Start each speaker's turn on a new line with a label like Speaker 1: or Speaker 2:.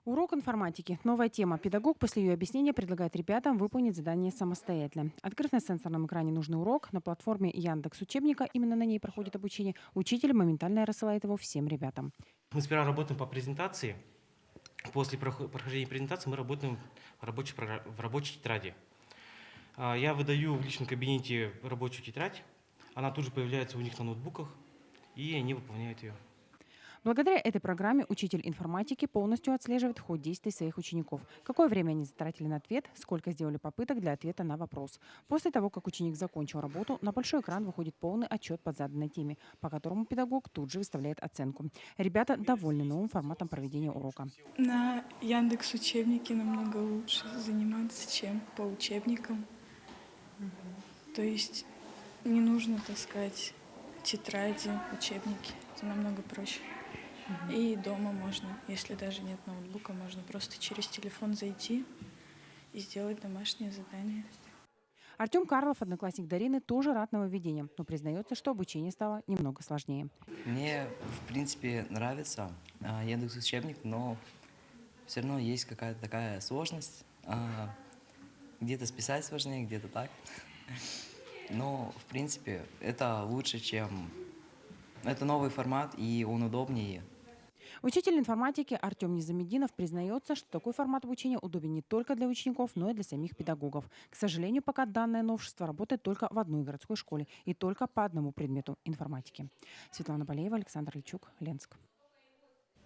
Speaker 1: Урок информатики. Новая тема. Педагог после ее объяснения предлагает ребятам выполнить задание самостоятельно. Открыв на сенсорном экране нужный урок, на платформе Яндекс Учебника, именно на ней проходит обучение, учитель моментально рассылает его всем ребятам.
Speaker 2: Мы сперва работаем по презентации. После прохождения презентации мы работаем в рабочей тетради. Я выдаю в личном кабинете рабочую тетрадь. Она тут же появляется у них на ноутбуках, и они выполняют ее.
Speaker 1: Благодаря этой программе учитель информатики полностью отслеживает ход действий своих учеников. Какое время они затратили на ответ, сколько сделали попыток для ответа на вопрос. После того, как ученик закончил работу, на большой экран выходит полный отчет по заданной теме, по которому педагог тут же выставляет оценку. Ребята довольны новым форматом проведения урока.
Speaker 3: На Яндекс Учебнике намного лучше заниматься, чем по учебникам. То есть не нужно таскать тетради, учебники. Это намного проще. И дома можно, если даже нет ноутбука, можно просто через телефон зайти и сделать домашнее задание.
Speaker 1: Артем Карлов, одноклассник Дарины, тоже рад нововведениям, но признается, что обучение стало немного сложнее.
Speaker 4: Мне, в принципе, нравится Яндекс Учебник, но все равно есть какая-то такая сложность. Где-то списать сложнее, где-то так. Но, в принципе, это лучше, чем... Это новый формат, и он удобнее.
Speaker 1: Учитель информатики Артем Низамединов признается, что такой формат обучения удобен не только для учеников, но и для самих педагогов. К сожалению, пока данное новшество работает только в одной городской школе и только по одному предмету информатики. Светлана Болеева, Александр Ильчук, Ленск.